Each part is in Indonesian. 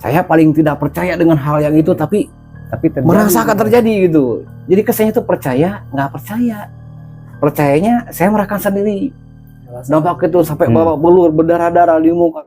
Saya paling tidak percaya dengan hal yang itu, tapi terjadi, merasakan terjadi gitu. Jadi kesannya itu percaya, nggak percaya. Percayanya saya merasakan sendiri. Dampak itu sampai babak belur, berdarah-darah di muka.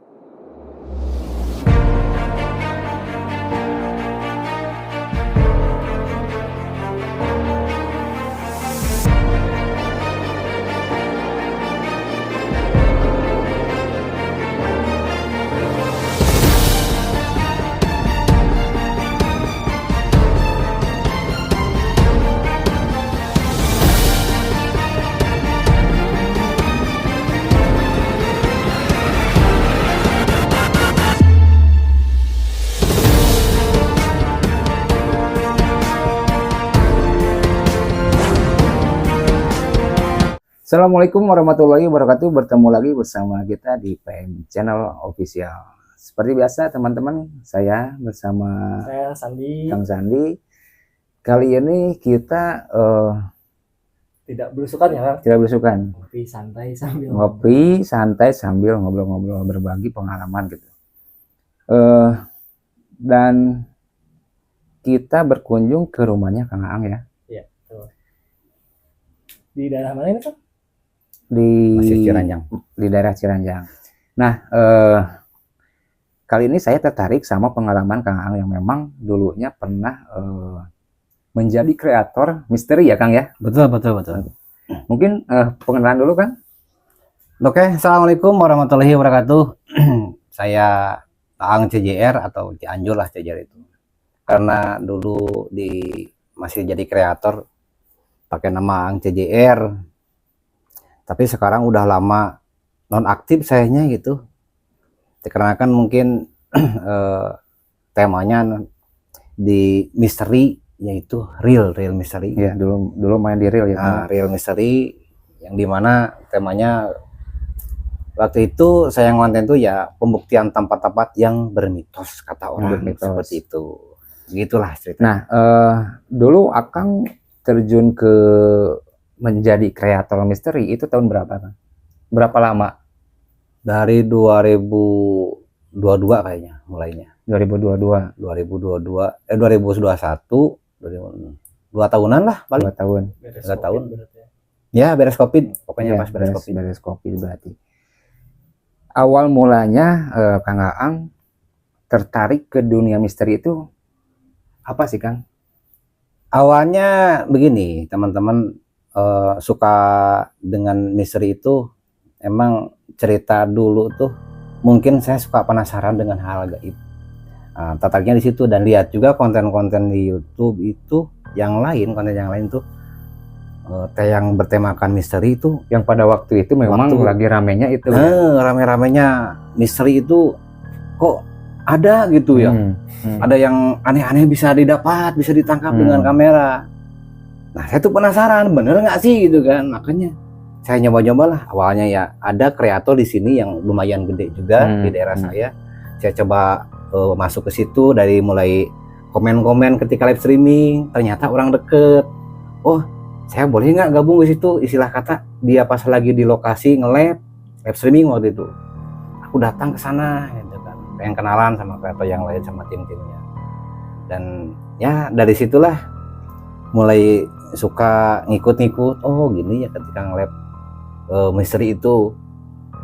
Assalamualaikum warahmatullahi wabarakatuh. Bertemu lagi bersama kita di PM Channel Official. Seperti biasa teman-teman, saya bersama Sandi. Kang Sandi. Kali ini kita tidak belusukan ya, Kang? tidak belusukan. Ngopi santai sambil Ngobrol-ngobrol, berbagi pengalaman gitu. Dan kita berkunjung ke rumahnya Kang Aang ya. Iya, betul. Di daerah mana ini, Kang? Di Masih Ciranjang. Di daerah Ciranjang. Nah, kali ini saya tertarik sama pengalaman Kang Aang yang memang dulunya pernah menjadi kreator misteri ya Kang ya. Betul. Mungkin pengenalan dulu Kang. Oke, assalamualaikum warahmatullahi wabarakatuh. Saya Aang CJR atau Cianjur lah CJR itu. Karena dulu masih jadi kreator pakai nama Aang CJR. Tapi sekarang udah lama non-aktif sayanya gitu. Dikarenakan mungkin temanya di misteri, yaitu real misteri. Ya, dulu main di real ya. Nah, real misteri yang dimana temanya waktu itu saya ngonten tuh ya pembuktian tempat-tempat yang bermitos kata orang, seperti itu. Begitulah cerita. Nah, dulu Akang terjun ke menjadi kreator misteri itu tahun berapa Kang? Berapa lama? Dari 2022 kayaknya mulainya. 2021, 2 tahunan lah paling. 2 tahun. 2 tahun. Ya, beres Covid. Pokoknya Ya, pas beres Covid. Beres Covid berarti. Awal mulanya Kang Aang tertarik ke dunia misteri itu apa sih Kang? Awalnya begini, teman-teman, suka dengan misteri itu emang cerita dulu tuh mungkin saya suka penasaran dengan hal gaib. Tertariknya di situ dan lihat juga konten-konten di YouTube itu konten yang lain tuh yang bertemakan misteri itu Yang pada waktu itu memang lagi ramenya itu. Rame-ramenya misteri itu kok ada gitu ya. Ada yang aneh-aneh bisa didapat, bisa ditangkap dengan kamera. Nah, saya tuh penasaran, bener nggak sih gitu kan? Makanya saya nyoba-nyoba lah. Awalnya ya ada kreator di sini yang lumayan gede juga di daerah saya. Saya coba masuk ke situ dari mulai komen-komen ketika live streaming. Ternyata orang deket. Oh, saya boleh nggak gabung ke situ? Istilah kata dia pas lagi di lokasi live streaming waktu itu. Aku datang ke sana, gitu kan. Pengen kenalan sama kreator yang lain sama tim-timnya. Dan ya dari situlah mulai suka ngikut-ngikut. Oh gini ya ketika nge-live misteri itu.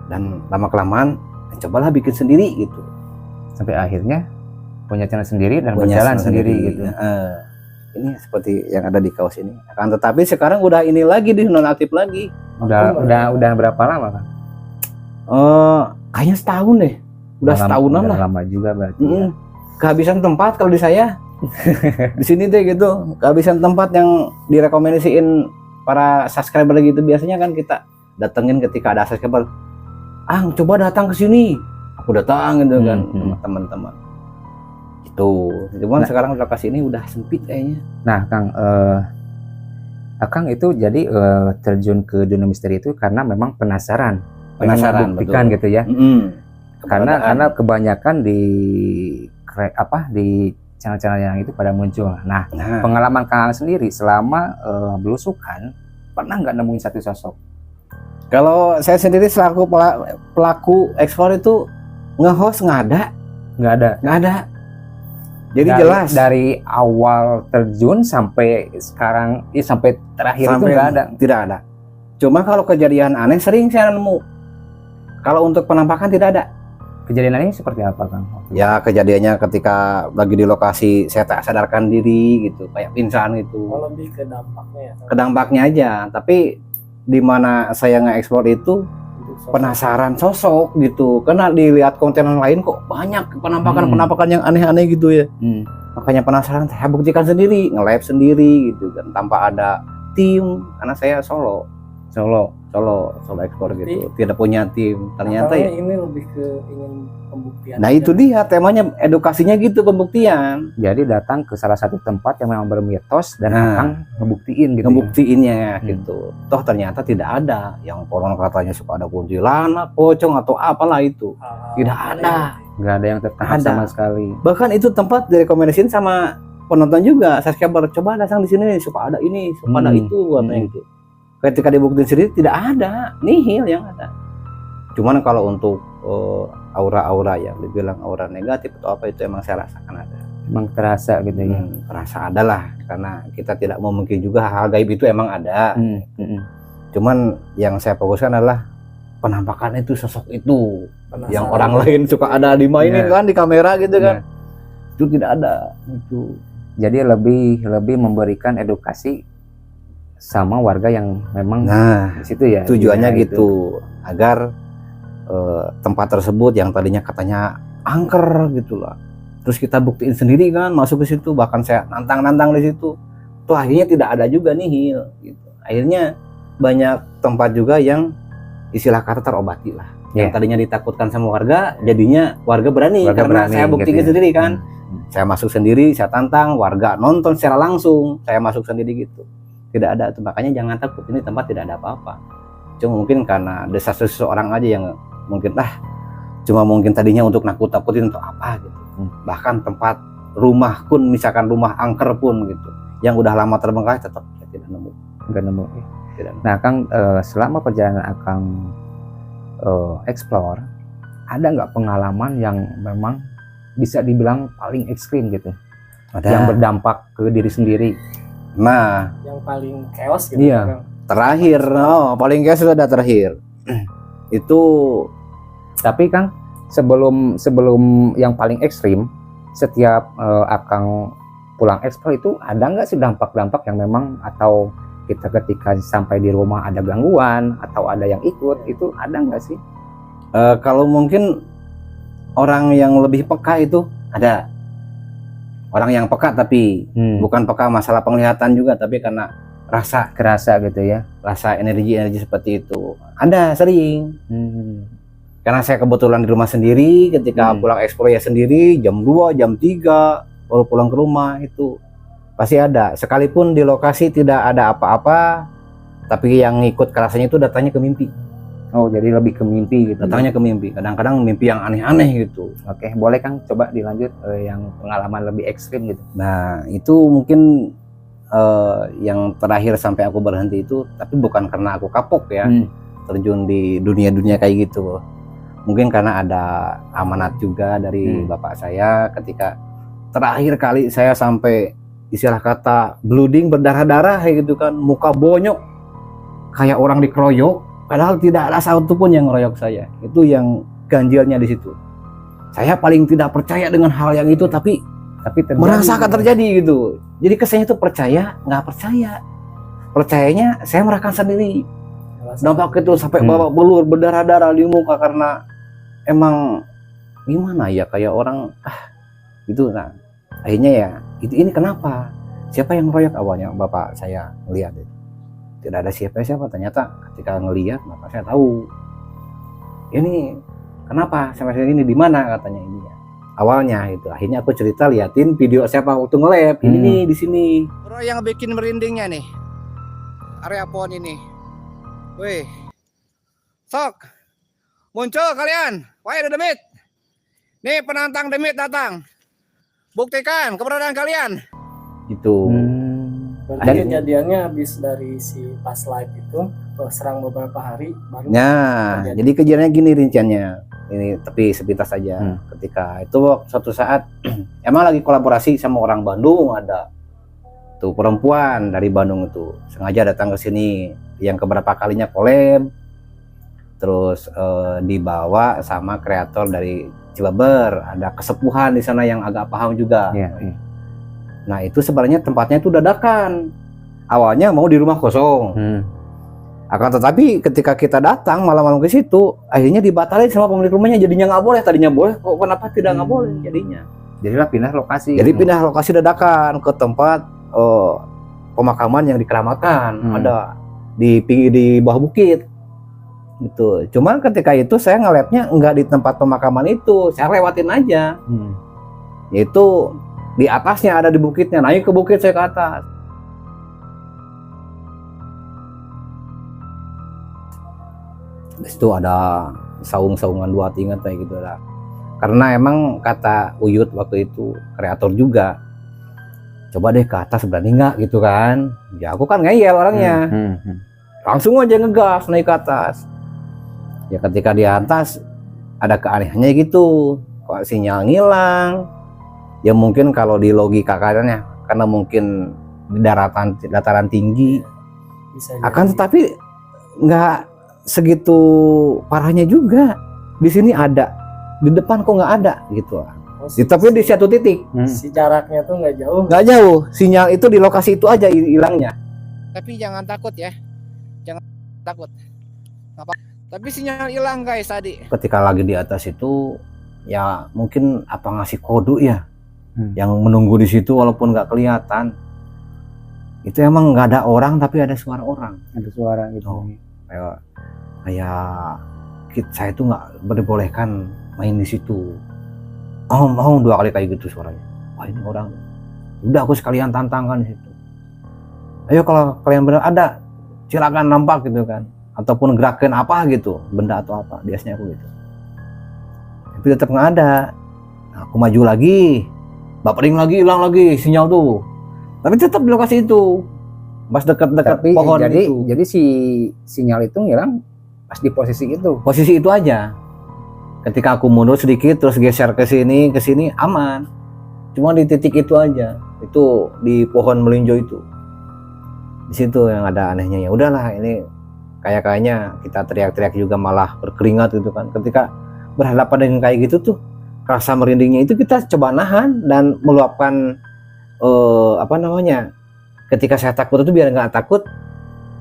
Dan lama-kelamaan cobalah bikin sendiri gitu. Sampai akhirnya punya channel sendiri dan berjalan sendiri gitu. Ini seperti yang ada di kaos ini. Akan tetapi sekarang udah ini lagi di nonaktif lagi. Udah berapa lama Kang? Kayaknya setahun deh. Udah setahunan lah. Lama juga berarti. Kehabisan tempat kalau di saya. Di sini deh gitu, kehabisan tempat yang direkomendasiin para subscriber gitu. Biasanya kan kita datengin ketika ada subscriber, coba datang ke sini, aku datang gitu kan sama teman-teman itu. Cuman sekarang lokasi ini udah sempit kayaknya. Nah Kang, Akang itu jadi terjun ke dunia misteri itu karena memang penasaran buktikan gitu ya. Karena kebanyakan di channel-channel yang itu pada muncul. Nah, pengalaman Kang Aang sendiri selama belusukan pernah nggak nemuin satu sosok? Kalau saya sendiri selaku pelaku ekspor itu nge-host nggak ada. Jadi jelas dari awal terjun sampai sekarang, sampai terakhir itu sampai nggak ada. tidak ada. Cuma kalau kejadian aneh sering saya nemu. Kalau untuk penampakan tidak ada. Kejadian ini seperti apa, Kang? Ya kejadiannya ketika lagi di lokasi saya tak sadarkan diri gitu, kayak pingsan gitu. Oh, lebih ke dampaknya ya. Ke dampaknya aja. Tapi di mana saya nge-explore itu Untuk sosok. penasaran sosok gitu. Karena dilihat konten yang lain kok banyak penampakan-penampakan yang aneh-aneh gitu ya. Makanya penasaran, saya buktikan sendiri, nge-live sendiri gitu kan, tanpa ada tim, karena saya solo explore gitu, tidak punya tim. Ternyata ya, ini lebih ke ingin pembuktian. nah aja. itu dia temanya, edukasinya gitu, pembuktian, Jadi datang ke salah satu tempat yang memang bermitos dan Nah. akan ngebuktiin gitu. ngebuktiinnya gitu. Toh ternyata tidak ada, yang konon katanya suka ada kuntilanak, pocong atau apalah itu, Hal-hal tidak yang ada. Nggak ada yang tertangkap Ada. sama sekali. Bahkan itu tempat direkomendasiin sama penonton juga, subscriber, coba datang di sini, suka ada ini, suka ada itu, katanya gitu. Ketika dibuktiin sendiri tidak ada, nihil yang ada. Cuman kalau untuk aura-aura yang dibilang aura negatif atau apa, itu emang saya rasakan ada. Emang terasa gitu ya. Terasa ada lah, karena kita tidak memungkiri juga hal gaib itu emang ada. Cuman yang saya fokuskan adalah penampakan itu, sosok itu, penasaran. yang orang lain suka ada dimainin kan di kamera gitu kan. Itu tidak ada itu. Jadi lebih memberikan edukasi sama warga yang memang Nah, di situ ya. tujuannya Ya, gitu, agar tempat tersebut yang tadinya katanya angker gitu lah, terus kita buktiin sendiri kan, masuk ke situ, bahkan saya nantang di situ, tuh akhirnya tidak ada juga nihil gitu. Akhirnya banyak tempat juga yang istilah kata terobati lah, yang tadinya ditakutkan sama warga, jadinya warga berani karena saya buktiin gitu ya. sendiri kan. Saya masuk sendiri, saya tantang, warga nonton secara langsung, saya masuk sendiri gitu. Tidak ada tuh, makanya jangan takut, ini tempat tidak ada apa-apa. Cuma mungkin karena desas seseorang aja yang mungkin cuma mungkin tadinya untuk nakut-nakutin untuk apa gitu. Bahkan tempat rumah pun, misalkan rumah angker pun gitu, yang udah lama terbengkalai, tetap tidak nemu. Nggak nemu. Tidak nemu. Nah, Kang, selama perjalanan Akang explore, ada nggak pengalaman yang memang bisa dibilang paling ekstrim gitu, Ada. yang berdampak ke diri sendiri? Nah, yang paling chaos gitu. Iya. Kan? terakhir, paling kayak sudah terakhir. Itu Tapi Kang, sebelum yang paling ekstrim, setiap Akang pulang explore itu ada nggak sih dampak-dampak yang memang, atau kita ketika sampai di rumah ada gangguan atau ada yang ikut, itu ada nggak sih? kalau mungkin orang yang lebih peka itu ada. Orang yang peka, tapi bukan peka masalah penglihatan juga, tapi karena Kerasa gitu ya. rasa energi seperti itu. Ada sering. Karena saya kebetulan di rumah sendiri, ketika pulang eksplor ya sendiri, jam 2, jam 3 baru pulang ke rumah, itu pasti ada. Sekalipun di lokasi tidak ada apa-apa, tapi yang ngikut kerasanya itu datangnya ke mimpi. Oh, jadi lebih ke mimpi gitu. Datangnya ke mimpi. Kadang-kadang mimpi yang aneh-aneh gitu. Oke, boleh Kang coba dilanjut yang pengalaman lebih ekstrim gitu. Nah, itu mungkin yang terakhir sampai aku berhenti itu, tapi bukan karena aku kapok ya, terjun di dunia-dunia kayak gitu. Mungkin karena ada amanat juga dari bapak saya, ketika terakhir kali saya sampai istilah kata blooding, berdarah-darah kayak gitu kan, muka bonyok kayak orang dikeroyok, padahal tidak ada satu pun yang ngeroyok saya. Itu yang ganjilnya di situ. Saya paling tidak percaya dengan hal yang itu, tapi terjadi, merasakan terjadi gitu. Jadi kesannya itu percaya, nggak percaya. Percayanya saya merasakan sendiri. Dampak itu sampai babak belur, berdarah-darah di muka, karena emang gimana ya, kayak orang gitu. Nah, akhirnya ya ini kenapa? Siapa yang ngeroyok? Awalnya bapak saya ngelihat itu. Tidak ada siapa-siapa. Ternyata ketika ngelihat, bapak saya tahu. Ini kenapa sampai sini, di mana katanya ini ya. Awalnya itu, akhirnya aku cerita, liatin video siapa waktu nge-lab ini nih di sini. Bro, yang bikin merindingnya nih area pohon ini. Wih, sok muncul kalian, wahai demit. Nih penantang demit datang, buktikan keberadaan kalian. Gitu. Berarti kejadiannya habis dari si pas live itu, serang beberapa hari baru. Nah, jadi kejadiannya gini rinciannya. ini tapi sepintas saja. Ketika itu suatu saat emang lagi kolaborasi sama orang Bandung, ada tuh perempuan dari Bandung itu sengaja datang ke sini, yang keberapa kalinya collab, terus dibawa sama kreator dari Cibaber, ada kesepuhan di sana yang agak paham juga. Nah itu sebenarnya tempatnya itu dadakan, awalnya mau di rumah kosong. Akan tetapi ketika kita datang malam-malam ke situ, akhirnya dibatalin sama pemilik rumahnya, jadinya nggak boleh. Tadinya boleh, kok kenapa tidak nggak boleh jadinya. Jadilah pindah lokasi. Jadi pindah lokasi dadakan ke tempat pemakaman yang dikeramatkan, ada di bawah bukit. Gitu. Cuman ketika itu saya ngeliatnya nggak di tempat pemakaman itu, saya lewatin aja. Yaitu di atasnya, ada di bukitnya, naik ke bukit saya ke atas. Di situ ada saung-saungan 2 tingkat kayak gitu lah. Karena emang kata Uyut waktu itu, kreator juga, coba deh ke atas, berani nggak gitu kan. Ya aku kan ngeyel orangnya. Langsung aja ngegas naik ke atas. Ya ketika di atas ada keanehannya gitu, kok sinyal ngilang. Ya mungkin kalau di logika karena mungkin di dataran tinggi. Akan tetapi nggak segitu parahnya juga. Di sini ada, di depan kok nggak ada gitu. Tapi di satu titik. Si jaraknya tuh nggak jauh. Nggak jauh, sinyal itu di lokasi itu aja hilangnya. Tapi jangan takut ya, jangan takut. Tapi sinyal hilang guys tadi. Ketika lagi di atas itu, ya mungkin apa ngasih kode ya, yang menunggu di situ walaupun nggak kelihatan. Itu emang nggak ada orang tapi ada suara orang. Ada suara gitu. Kayak saya itu nggak dibolehkan main di situ. Mau 2 kali kayak gitu suaranya. Wah ini orang. Udah aku sekalian tantangkan di situ. Ayo kalau kalian benar ada, silakan nampak gitu kan. Ataupun gerakan apa gitu, benda atau apa, biasanya aku gitu. Tapi tetap nggak ada. Nah, aku maju lagi, bapering lagi, hilang lagi sinyal tuh. Tapi tetap di lokasi itu, pas dekat-dekat pohon itu. Jadi si sinyal itu ngilang pas di posisi itu. Posisi itu aja. Ketika aku mundur sedikit, terus geser ke sini aman. Cuma di titik itu aja, itu di pohon melinjo itu. Di situ yang ada anehnya. Ya udahlah, ini kayaknya kita teriak-teriak juga malah berkeringat gitu kan. Ketika berhadapan dengan kayak gitu tuh, rasa merindingnya itu kita coba nahan dan meluapkan ketika saya takut itu biar nggak takut,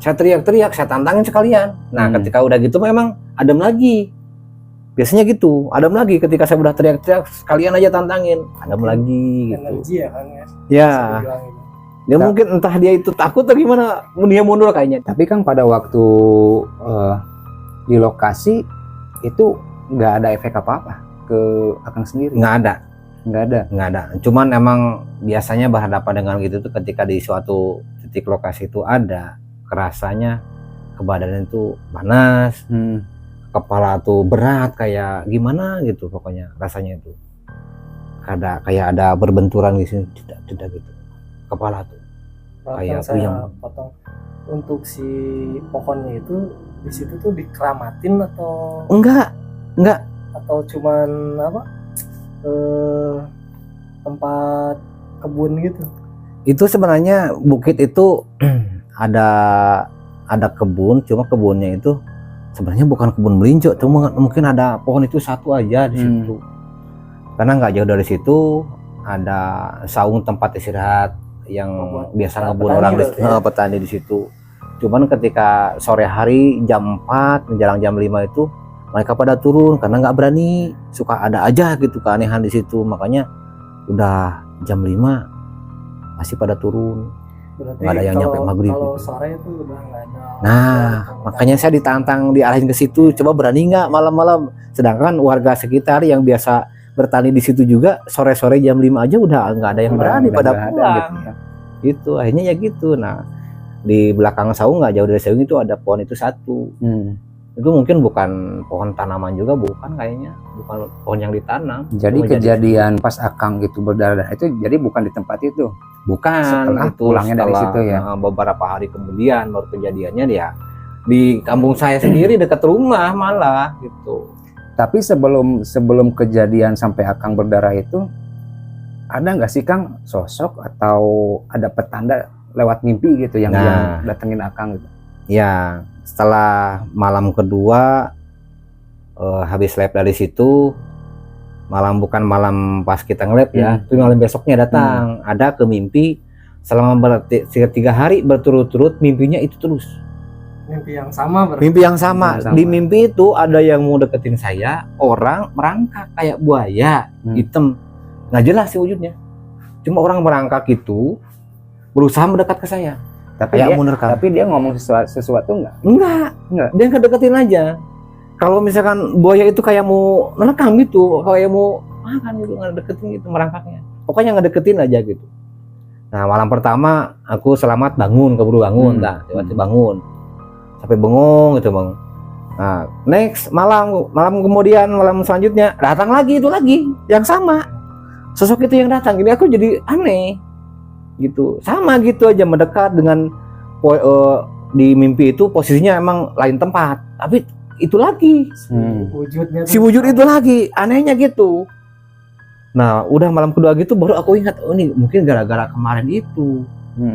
saya teriak-teriak, saya tantangin sekalian. Nah ketika udah gitu memang adem lagi. Biasanya gitu, adem lagi ketika saya udah teriak-teriak, sekalian aja tantangin, adem lagi gitu. Energi ya kan ya. Ya. Dia mungkin entah dia itu takut atau gimana, dia mundur kayaknya. Tapi kan pada waktu di lokasi itu nggak ada efek apa-apa ke Akang sendiri. Nggak ada. Cuman emang biasanya berhadapan dengan gitu tuh ketika di suatu titik lokasi itu ada kerasanya ke badan itu panas, kepala tuh berat kayak gimana gitu, pokoknya rasanya itu. Kayak ada berbenturan gitu, tidak gitu. Kepala tuh kayak puyeng. Potong untuk si pohonnya itu di situ tuh dikeramatin atau enggak atau cuman tempat kebun gitu. Itu sebenarnya bukit itu ada kebun, cuma kebunnya itu sebenarnya bukan kebun melinjo, cuma mungkin ada pohon itu satu aja di situ. Karena nggak jauh dari situ ada saung tempat istirahat yang biasa ngebun orang petani di situ. Cuman ketika sore hari jam 4 menjelang jam 5 itu mereka pada turun karena nggak berani, suka ada aja gitu keanehan di situ. Makanya udah jam 5 masih pada turun. Nggak ada yang nyampe maghrib. Kalau gitu. sore itu udah nggak ada. Nah, makanya saya ditantang diarahin ke situ, coba berani nggak malam-malam. Sedangkan warga sekitar yang biasa bertani di situ juga sore-sore jam 5 aja udah nggak ada yang berani pada pulang. Gitu, ya. Itu akhirnya ya gitu. Nah, di belakang saung nggak jauh dari saung itu ada pohon itu satu. Itu mungkin bukan pohon tanaman juga, bukan kayaknya, bukan pohon yang ditanam. Jadi kejadian pas Akang gitu berdarah itu jadi bukan di tempat itu. Bukan, setelah itu pulangnya dari situ ya. Beberapa hari kemudian baru kejadiannya dia di kampung saya sendiri dekat rumah malah gitu. Tapi sebelum kejadian sampai Akang berdarah itu, ada nggak sih Kang sosok atau ada petanda lewat mimpi gitu yang datengin Akang gitu? Ya, setelah malam kedua habis lab dari situ, bukan malam pas kita nge-lab ya, itu malam besoknya datang, ada ke mimpi selama 3 hari berturut-turut, mimpinya itu terus. Mimpi yang sama berarti. Mimpi yang sama. Di mimpi itu ada yang mau deketin saya, orang merangkak kayak buaya hitam, nggak jelas sih wujudnya, cuma orang merangkak itu berusaha mendekat ke saya. Tapi dia ngomong sesuatu nggak? Enggak. Dia ngedeketin aja. Kalau misalkan buaya itu kayak mau menekam gitu, kayak mau makan gitu, ngedeketin gitu merangkaknya. Pokoknya ngedeketin aja gitu. Nah, malam pertama aku selamat bangun, keburu bangun, tiba-tiba bangun. Sampai bengong gitu, Bang. Nah, next malam kemudian malam selanjutnya datang lagi itu lagi yang sama. Sosok itu yang datang. Ini aku jadi aneh. Gitu. Sama gitu aja mendekat dengan di mimpi itu posisinya emang lain tempat, tapi itu lagi si wujud itu lagi, anehnya gitu. Nah, udah malam kedua gitu baru aku ingat, oh ini mungkin gara-gara kemarin itu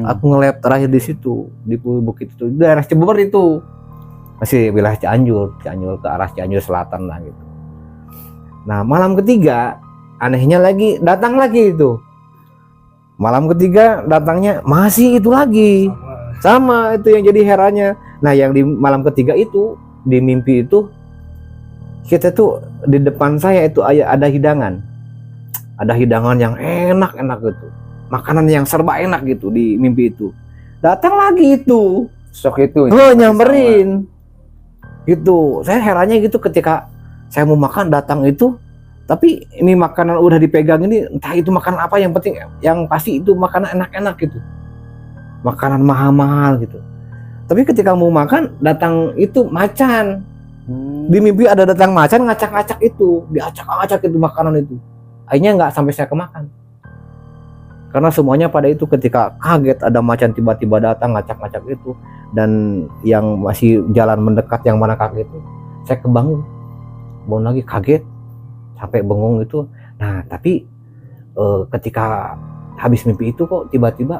aku nge-lab terakhir di situ di bukit itu, daerah Cibeber itu, masih wilayah Cianjur ke arah Cianjur Selatan lah gitu. Nah, malam ketiga anehnya lagi datang lagi itu. Malam ketiga datangnya masih itu lagi. Sama itu yang jadi herannya. Nah, yang di malam ketiga itu di mimpi itu kita tuh di depan saya itu ada hidangan. Ada hidangan yang enak-enak gitu. Makanan yang serba enak gitu di mimpi itu. Datang lagi itu. Sok itu. Nyamperin. Gitu. Saya herannya gitu ketika saya mau makan datang itu, tapi ini makanan udah dipegang ini, entah itu makanan apa, yang penting yang pasti itu makanan enak-enak gitu. Makanan mahal-mahal gitu. Tapi ketika mau makan datang itu macan. Di mimpi ada datang macan ngacak-ngacak itu, diacak-acak itu makanan itu. Akhirnya nggak sampai saya kemakan. Karena semuanya pada itu ketika kaget ada macan tiba-tiba datang ngacak-ngacak itu, dan yang masih jalan mendekat yang mana kaget itu, saya kebangun. Bangun lagi kaget sampai bengong itu. Nah, tapi ketika habis mimpi itu kok tiba-tiba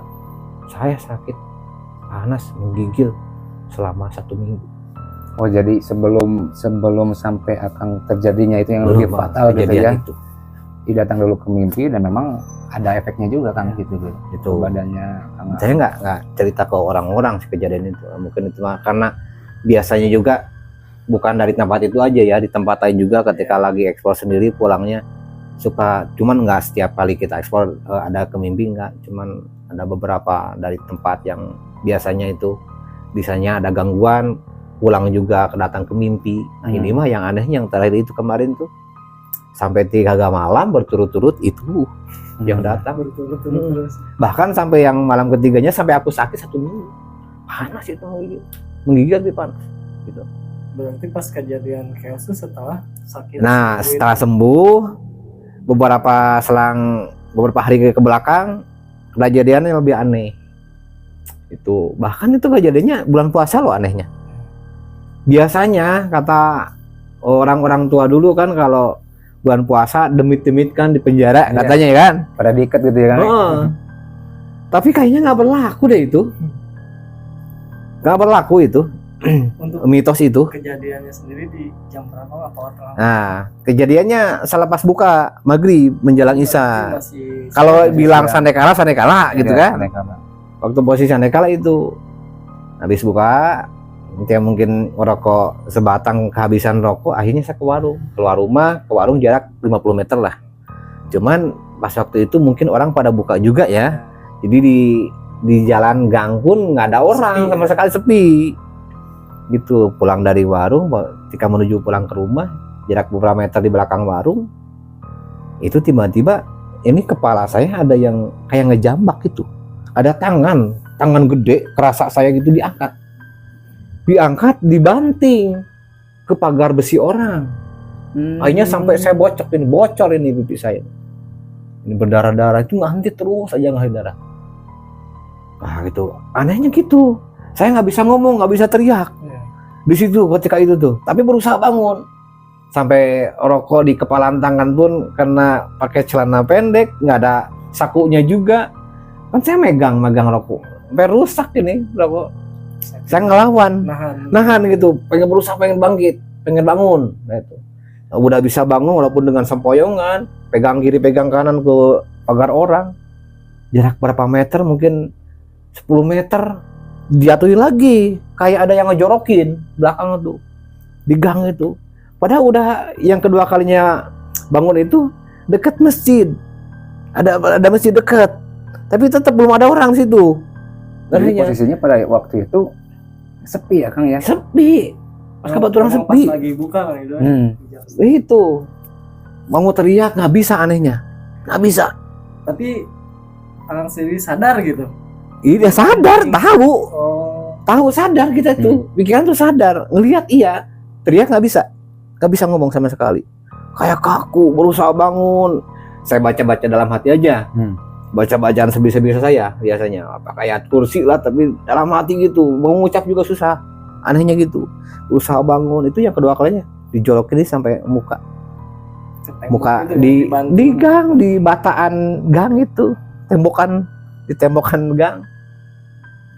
saya sakit panas menggigil selama 1 minggu. Oh, jadi sebelum sampai akan terjadinya itu yang lebih fatal gitu ya. Datang dulu ke mimpi dan memang ada efeknya juga kan gitu. Itu badannya. Saya nggak cerita ke orang-orang sih kejadian itu. Mungkin itu karena biasanya juga bukan dari tempat itu aja ya, di tempat lain juga ketika lagi eksplor sendiri pulangnya suka, cuman nggak setiap kali kita eksplor ada ke mimpi, nggak, cuman ada beberapa dari tempat yang biasanya itu bisanya ada gangguan pulang juga datang ke mimpi. Nah, ini mah yang anehnya yang terakhir itu kemarin tuh sampai 3 malam berturut-turut itu yang datang berturut-turut terus. Bahkan sampai yang malam ketiganya sampai aku sakit 1 minggu. Panas itu menggigil di panas gitu. Berarti pas kejadian chaos itu setelah sakit. Nah, setelah sembuh beberapa hari ke belakang kejadiannya lebih aneh. Itu bahkan itu kejadiannya bulan puasa loh anehnya. Biasanya kata orang-orang tua dulu kan kalau bulan puasa demit-demit kan di penjara katanya ya kan, pada diikat gitu ya kan. Tapi kayaknya nggak berlaku deh itu. Nggak berlaku itu. Untuk mitos itu. Kejadiannya sendiri di jam berapa atau tengah? Nah, kejadiannya selepas buka maghrib menjelang isya. Kalau bilang sandekala gitu kan. Waktu posisi sandekala itu habis buka, dia mungkin ngerokok sebatang, kehabisan rokok, akhirnya saya keluar rumah, ke warung jarak 50 meter lah. Cuman pas waktu itu mungkin orang pada buka juga ya. Jadi di jalan gang pun nggak ada orang, sama sekali sepi. Gitu, pulang dari warung, ketika menuju pulang ke rumah, jarak beberapa meter di belakang warung, itu tiba-tiba ini kepala saya ada yang kayak ngejambak gitu. Ada tangan gede, kerasa saya gitu diangkat, dibanting ke pagar besi orang. Akhirnya sampai saya bocor ini pipi saya. Ini berdarah-darah, itu nganti terus aja ngalir darah. Nah gitu, anehnya gitu. Saya nggak bisa ngomong, nggak bisa teriak. Di situ ketika itu tuh, tapi berusaha bangun. sampai rokok di kepalan tangan pun karena pakai celana pendek, nggak ada sakunya juga. Kan saya megang rokok, sampai rusak ini rokok. Saya ngelawan, nahan gitu, pengen berusaha, pengen bangkit, pengen bangun. Nah, itu. Nah, udah bisa bangun walaupun dengan sempoyongan, pegang kiri, pegang kanan ke pagar orang. Jarak berapa meter, mungkin 10 meter, dijatuhin lagi. Kayak ada yang ngejorokin belakang tuh, di gang itu. Padahal udah yang kedua kalinya bangun itu dekat masjid. Ada masjid dekat. Tapi tetap belum ada orang di situ. Jadi posisinya pada waktu itu sepi ya Kang ya? Sepi. Pas kebetulan sepi. Pas lagi buka kan itu. Itu. Mau teriak nggak bisa, anehnya. Nggak bisa. Tapi Akang sendiri sadar gitu. Iya sadar, tahu. Oh. Tahu, sadar kita tuh. Pikiran tuh sadar. Ngelihat iya. Teriak nggak bisa. Nggak bisa ngomong sama sekali. Kayak kaku, berusaha bangun. Saya baca-baca dalam hati aja. Baca bacaan sebisa-bisa saya biasanya, apa kayak kursi lah, tapi dalam hati gitu, mau ngucap juga susah, anehnya gitu. Usaha bangun itu yang kedua kalinya dijolokin sampai muka di gang, di bataan gang itu, di tembokan gang.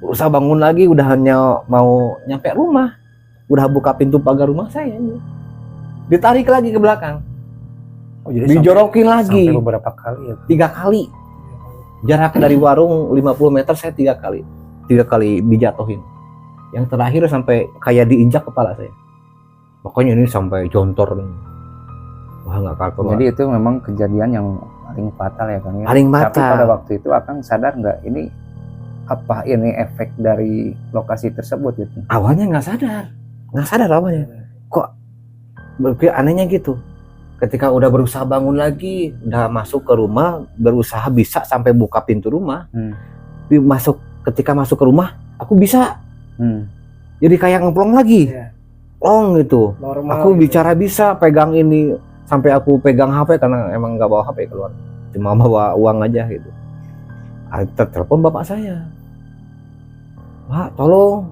Usaha bangun lagi, udah hanya mau nyampe rumah, udah buka pintu pagar rumah saya ini, ditarik lagi ke belakang. Jadi dijorokin lagi sampai beberapa kali ya? 3 kali. Jarak dari warung 50 meter saya 3 kali dijatuhin. Yang terakhir sampai kayak diinjak kepala saya. Pokoknya ini sampai jontor. Wah, nggak karuan. Jadi itu memang kejadian yang paling fatal ya Kang ya? Paling fatal. Tapi pada waktu itu Akang sadar nggak ini efek dari lokasi tersebut gitu? Awalnya nggak sadar awalnya. Kok berpikir anehnya gitu. Ketika udah berusaha bangun lagi, udah masuk ke rumah, berusaha bisa sampai buka pintu rumah. Ketika masuk ke rumah, aku bisa. Jadi kayak ngeplong lagi. Plong gitu. Normal aku gitu. Bicara bisa, pegang ini, sampai aku pegang HP karena emang nggak bawa HP keluar. Cuma bawa uang aja gitu. Telepon bapak saya. Pak, tolong.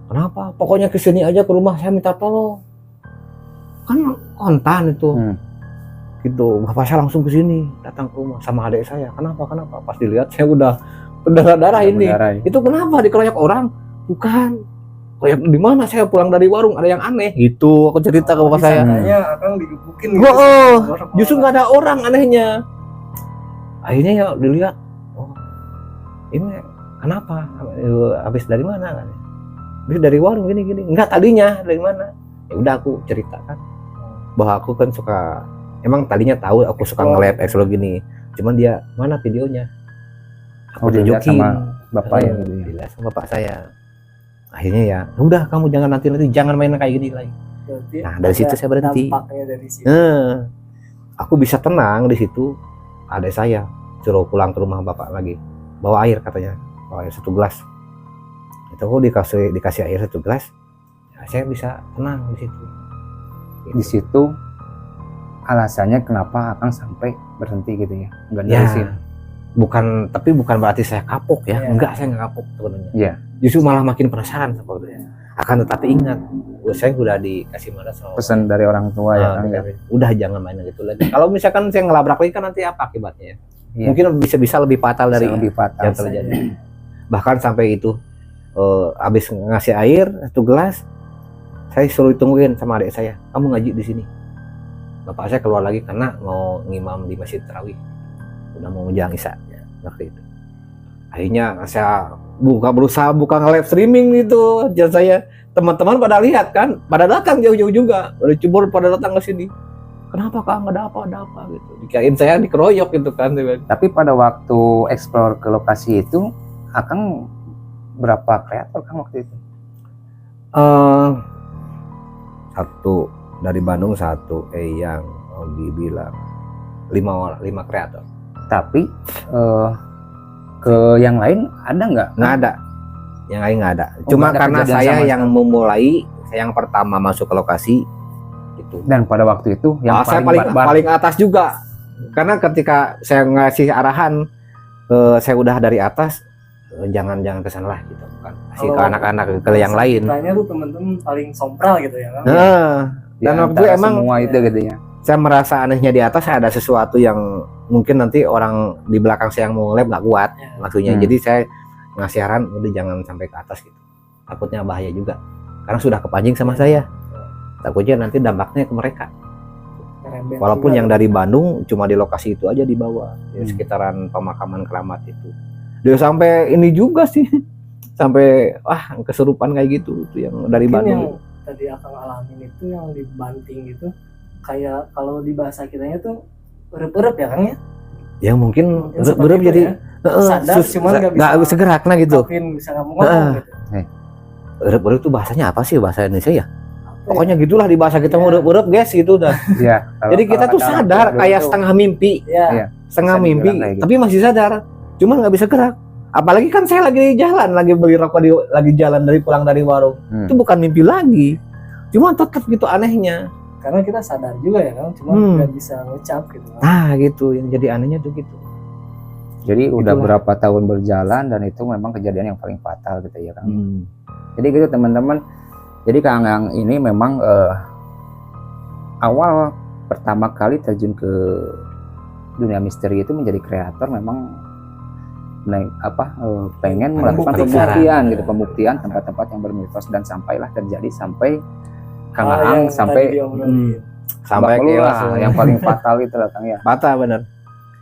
Kenapa? Pokoknya kesini aja ke rumah, saya minta tolong. Kan kontan itu. Gitu, bapak saya langsung ke sini, datang ke rumah sama adik saya. Kenapa? Pas dilihat saya udah berdarah-darah ini. Itu kenapa dikeroyok orang? Bukan. Keroyok di mana? Saya pulang dari warung, ada yang aneh. Gitu, aku cerita ke bapak saya. Katanya Akang digebukin gitu. Justru nggak ada orang, anehnya. Akhirnya ya dilihat. Oh, ini kenapa? Habis dari mana? Habis dari warung gini. Enggak, tadinya dari mana? Ya udah aku ceritakan bahwa aku kan suka, emang tadinya tahu aku suka nge-live explore gini, cuman dia mana videonya, aku tunjukin sama bapak ya gitu ya. Dilihat sama bapak saya. Akhirnya ya udah, kamu jangan nanti jangan main kayak gini lagi. Berarti Nah dari situ saya berhenti. dampaknya dari situ. Aku bisa tenang di situ. Adik saya suruh pulang ke rumah bapak lagi, bawa air katanya, bawa air 1 gelas. Itu aku dikasih air 1 gelas. Saya bisa tenang di situ. Di situ alasannya kenapa Akang sampai berhenti gitu ya? Enggak Ya, nerusin. tapi bukan berarti saya kapok ya. Enggak, saya nggak kapok sebenarnya. Iya. Justru malah makin penasaran sepertinya. Akan tetapi ingat, saya udah dikasih mana sama Pesan dari orang tua ya Kang ya. udah jangan main gitu lagi. Kalau misalkan saya ngelabrak lagi kan nanti apa akibatnya? Iya. Mungkin bisa lebih fatal dari lebih fatal yang terjadi. Bahkan sampai itu habis ngasih air 1 gelas, saya suruh tungguin sama adik saya, kamu ngaji di sini. Bapak saya keluar lagi karena mau ngimam di masjid tarawih, udah mau menjelang isya waktu itu. Akhirnya saya berusaha buka nge-live streaming gitu, dan saya teman-teman pada lihat kan, pada datang jauh-jauh juga, pada cebur pada datang ke sini. Kenapa Kang, nggak ada apa gitu? Dikain saya dikeroyok gitu kan. Tapi pada waktu explore ke lokasi itu, Akang berapa kreator Kang waktu itu? 1 dari Bandung, 1 yang dibilang 5 kreator. Tapi ke yang lain ada nggak? Nggak ada, yang lain nggak ada. Cuma nggak ada karena kejadian saya sama yang memulai, saya yang pertama masuk ke lokasi itu. Dan pada waktu itu yang Saya paling paling atas juga, karena ketika saya ngasih arahan, saya udah dari atas, jangan ke sana lah gitu kan. Kasih ke anak-anak, ke yang lain. Tanya tuh teman-teman paling sompral gitu ya Kang. Di Dan waktu antara emang semua itu gitu ya. saya merasa anehnya di atas saya ada sesuatu yang mungkin nanti orang di belakang saya yang mau nge-lab nggak kuat maksudnya. Jadi saya ngasih saran udah jangan sampai ke atas gitu, takutnya bahaya juga karena sudah kepancing sama saya, takutnya nanti dampaknya ke mereka. Walaupun yang dari Bandung cuma di lokasi itu aja di bawah, di sekitaran pemakaman Keramat itu. Dia sampai ini juga sih, sampai kesurupan kayak gitu itu yang dari Mungkin Bandung. yang tadi Akang alamin itu yang dibanting gitu, kayak kalau di bahasa kitanya tuh erup-erup ya Kang ya? Ya mungkin seperti berup itu jadi ya. Sadar, cuman nggak bisa segerak nah gitu. bisa ngomong gitu. Erup-erup itu bahasanya apa sih bahasa Indonesia ya? Apa Pokoknya gitulah di bahasa kita mau erup-erup guys gitu dah. Iya. Jadi kita tuh sadar kayak setengah mimpi, ya? setengah Bisa mimpi, dibilang kayak gitu. tapi masih sadar, cuman nggak bisa gerak. Apalagi kan saya lagi di jalan, lagi beli rokok lagi jalan pulang dari warung, itu bukan mimpi lagi, cuman tetap gitu anehnya. Karena kita sadar juga ya Kang, cuman nggak bisa ngucap gitu. Nah gitu, yang jadi anehnya tuh gitu. Jadi udah Itulah. berapa tahun berjalan dan itu memang kejadian yang paling fatal gitu ya Kang. Jadi gitu teman-teman. Jadi Kang Ang ini memang awal pertama kali terjun ke dunia misteri itu menjadi kreator memang pengen melakukan pembuktian gitu, pembuktian tempat-tempat yang bermitos dan sampailah terjadi sampai Kang Ang sampai Sampai Mbak kelas Lula yang paling fatal itu lah Kang ya. patah bener.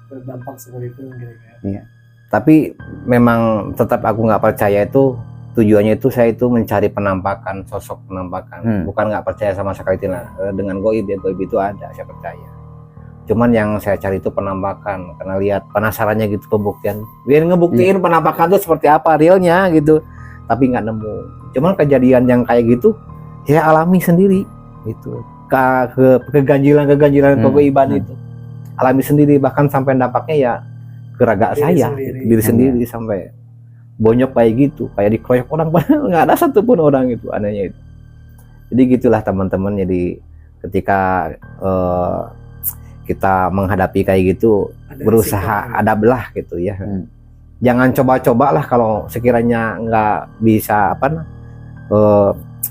berdampak seperti itu gitu ya. Tapi memang tetap aku nggak percaya itu. Tujuannya itu saya itu mencari penampakan, sosok penampakan, bukan nggak percaya sama sekali dengan goib ya, goib itu ada, saya percaya. Cuman yang saya cari itu penampakan, karena lihat penasarannya gitu, pembuktian, biar ngebuktiin penampakan itu seperti apa realnya gitu, tapi nggak nemu. Cuman kejadian yang kayak gitu, saya alami sendiri gitu, keganjilan kegoiban itu, alami sendiri, bahkan sampai dampaknya ya ke raga saya, diri sendiri sampai bonyok kayak gitu, kayak dikeroyok orang, padahal nggak ada satupun orang itu, anehnya itu. Jadi gitulah teman-teman. Jadi ketika kita menghadapi kayak gitu, berusaha adablah gitu ya. Jangan coba-coba lah kalau sekiranya nggak bisa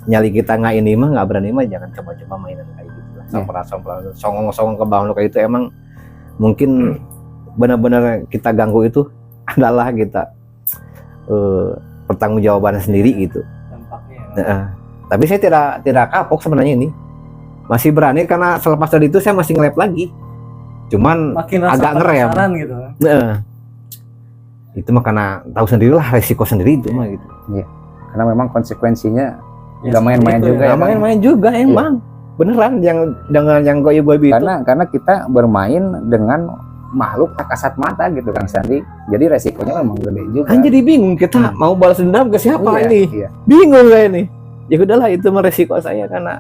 nyali kita nggak ini mah, nggak berani mah, jangan coba-coba mainan kayak gitu lah. Songong-songong ke bawah kayak itu emang mungkin benar-benar kita ganggu itu adalah kita pertanggungjawaban sendiri gitu. Dampaknya. Tapi saya tidak kapok sebenarnya ini. Masih berani karena selepas dari itu saya masih nge-lab lagi. Cuman Makin agak ngerem gitu. Itu mah karena tahu sendirilah resiko sendiri itu mah gitu. Karena memang konsekuensinya Ya, nggak main-main seperti itu juga ya. ya. Nggak main-main juga emang. Beneran yang dengan yang goib-goib itu. Karena kita bermain dengan makhluk tak kasat mata gitu Kang Sandi. Jadi resikonya memang gede juga. Kan jadi bingung kita mau balas dendam ke siapa ini. Iya. Bingung saya ini. Ya udahlah itu mah resiko saya karena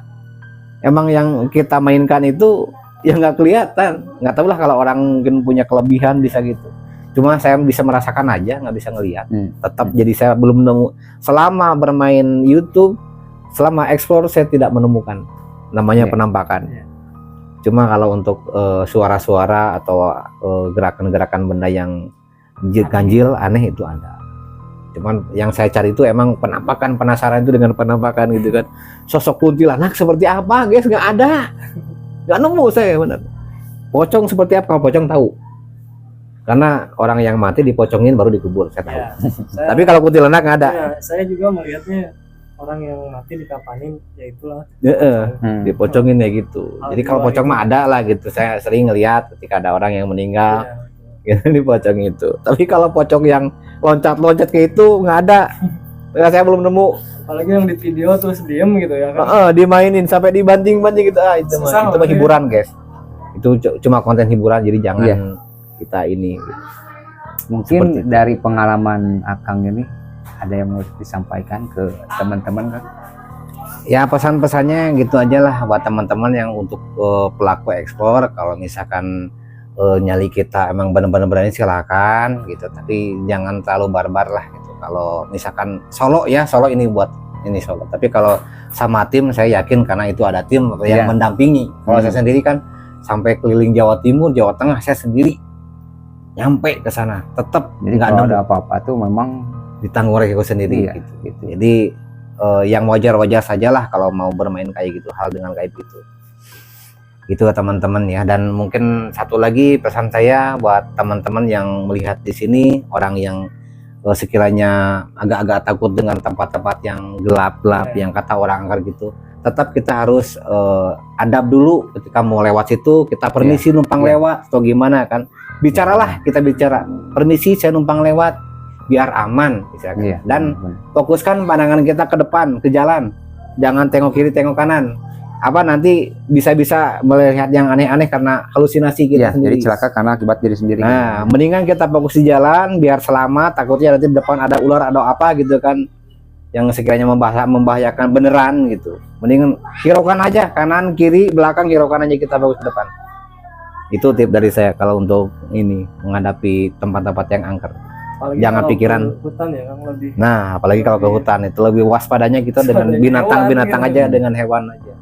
emang yang kita mainkan itu ya nggak kelihatan. Nggak tahu lah kalau orang mungkin punya kelebihan bisa gitu. Cuma saya bisa merasakan aja, nggak bisa ngelihat. Tetap jadi saya belum nemu. Selama bermain YouTube, selama explore saya tidak menemukan namanya penampakan. Cuma kalau untuk suara-suara atau gerakan-gerakan benda yang ganjil aneh itu ada. Cuman yang saya cari itu emang penampakan, penasaran itu dengan penampakan gitu kan. Sosok kuntilanak seperti apa guys, nggak ada, nggak nemu saya benar. Pocong seperti apa? Kalau pocong tahu, karena orang yang mati dipocongin baru dikubur, saya tahu. Ya, Tapi kalau kuntilanak nggak ada. ya, saya juga melihatnya orang yang mati dikapanin, ya itulah. Dipocongin ya gitu. Jadi kalau pocong mah ada lah gitu. Saya sering ngelihat ketika ada orang yang meninggal, gitu dipocong itu. Tapi kalau pocong yang loncat-loncat kayak itu nggak ada. Ya, saya belum nemu. Apalagi yang di video terus diem gitu ya kan. Dimainin sampai dibanting-banting gitu. Itu mah hiburan guys. Itu cuma konten hiburan, jadi jangan kita ini. Mungkin dari pengalaman Akang ini ada yang mau disampaikan ke teman-teman kan? Ya pesan-pesannya gitu aja lah buat teman-teman yang untuk pelaku ekspor. Kalau misalkan nyali kita emang benar-benar berani silakan gitu, tapi jangan terlalu barbar lah gitu. Kalau misalkan solo ini buat ini solo, tapi kalau sama tim saya yakin karena itu ada tim yang mendampingi. Kalau saya sendiri kan sampai keliling Jawa Timur, Jawa Tengah saya sendiri nyampe ke sana, tetap nggak ada apa-apa tuh memang ditanggung resiko sendiri gitu. Jadi yang wajar-wajar sajalah kalau mau bermain kayak gitu, hal dengan gaib itu. Gitu teman-teman ya. Dan mungkin satu lagi pesan saya buat teman-teman yang melihat di sini, orang yang sekiranya agak-agak takut dengan tempat-tempat yang gelap-gelap, yang kata orang angker gitu, tetap kita harus adab dulu ketika mau lewat situ. Kita permisi numpang lewat atau gimana kan, bicaralah, kita bicara, permisi saya numpang lewat biar aman misalnya. Dan fokuskan pandangan kita ke depan, ke jalan, jangan tengok kiri tengok kanan, apa nanti bisa-bisa melihat yang aneh-aneh karena halusinasi kita sendiri. Jadi celaka karena akibat diri sendiri. Nah, mendingan kita fokus di jalan biar selamat. Takutnya nanti di depan ada ular atau apa gitu kan, yang sekiranya membahayakan beneran gitu. Mendingan hiraukan aja, kanan kiri belakang hiraukan aja, kita fokus ke depan. Itu tip dari saya kalau untuk ini menghadapi tempat-tempat yang angker. Apalagi Jangan kalau pikiran. ke hutan ya kan lebih. Nah, apalagi kalau ke hutan itu lebih waspadanya kita dengan Waspada binatang-binatang hewan aja, gitu. dengan hewan aja.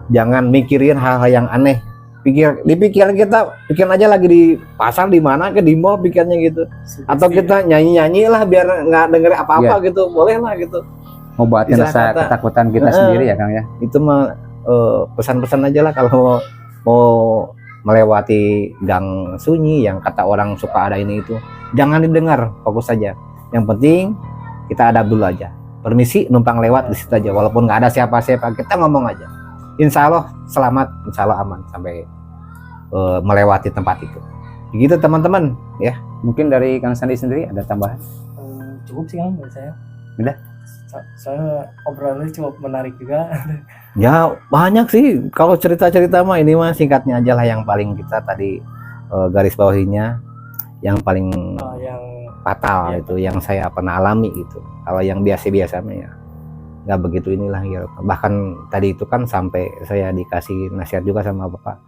Jangan mikirin hal-hal yang aneh. Di pikiran kita, pikirin aja lagi di pasar di mana ke di mall pikirnya gitu. Atau kita nyanyi-nyanyi lah biar nggak denger apa-apa gitu. Boleh lah gitu. Ngobatin Istilah rasa kata. ketakutan kita sendiri ya Kang ya. Itu mah pesan-pesan aja lah kalau mau melewati gang sunyi yang kata orang suka ada ini itu. Jangan didengar, fokus saja. Yang penting kita adab dulu aja. Permisi numpang lewat di situ aja, walaupun nggak ada siapa-siapa, kita ngomong aja. Insya Allah selamat, insya Allah aman sampai melewati tempat itu. Begitu teman-teman ya. Mungkin dari Kang Sandi sendiri ada tambahan? Cukup sih Kang dari saya. Udah? Soalnya obrolannya cukup menarik juga. Ya banyak sih kalau cerita-cerita mah, ini mah singkatnya aja lah yang paling kita tadi garis bawahinya, yang paling yang fatal itu yang saya pernah alami gitu. Kalau yang biasa-biasa mah ya nggak begitu inilah ya. Bahkan tadi itu kan sampai saya dikasih nasihat juga sama bapak,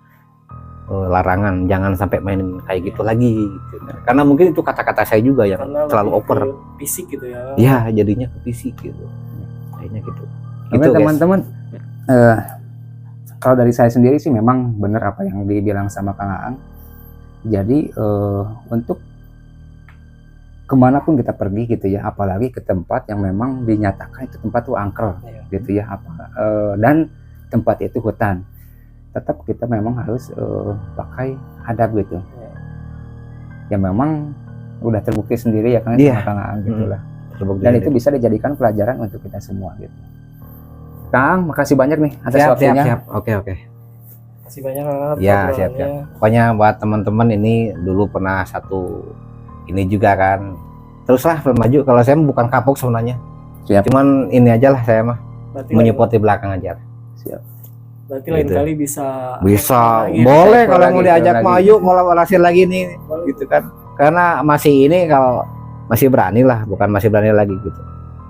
larangan jangan sampai main kayak gitu lagi gitu. Karena mungkin itu kata-kata saya juga yang karena terlalu lebih over. ke fisik gitu ya. Ya jadinya ke fisik gitu. Kayaknya gitu. Oke Gitu, guys. teman-teman, kalau dari saya sendiri sih memang benar apa yang dibilang sama Kang Aang. Jadi untuk kemanapun kita pergi gitu ya, apalagi ke tempat yang memang dinyatakan itu tempat tuh angker gitu ya, dan tempat itu hutan, tetap kita memang harus pakai adab gitu. Ya memang udah terbukti sendiri ya Kang, sama Kang Aang gitu lah. Dan itu bisa dijadikan pelajaran untuk kita semua gitu. Kang, makasih banyak nih atas waktunya. Siap. Oke. Masih banyak banget. Ya, siap. Pokoknya buat teman-teman ini dulu pernah satu ini juga kan. Teruslah maju. Kalau saya bukan kapok sebenarnya. Siap. Cuman ini aja lah saya mah menyupport di belakang aja. Siap. Berarti lain Gitu. kali bisa Boleh Lagi, kalau mau lagi, diajak lagi. maju kolaborasi lagi nih gitu kan. Karena masih ini kalau masih berani lah, bukan masih berani lagi gitu.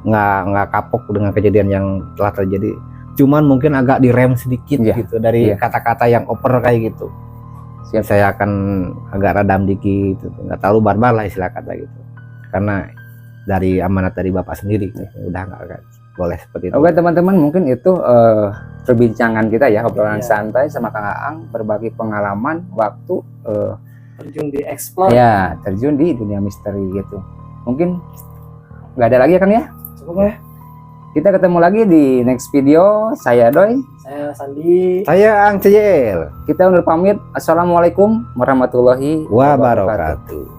Nggak kapok dengan kejadian yang telah terjadi. Cuman mungkin agak direm sedikit gitu dari kata-kata yang over kayak gitu. Siap. Saya akan agak redam dikit, nggak terlalu barbar lah istilah kata gitu. Karena dari amanat dari Bapak sendiri, udah nggak boleh seperti itu. Oke teman-teman, mungkin itu perbincangan kita ya, obrolan santai sama Kang Aang, berbagi pengalaman waktu terjun di explore. Ya, terjun di dunia misteri gitu. Mungkin nggak ada lagi ya kan ya? Cukup ya. Kita ketemu lagi di next video. Saya Doi. Saya Sandi. Saya Ang Cejel. Kita undur pamit. Assalamualaikum warahmatullahi Wabarakatuh.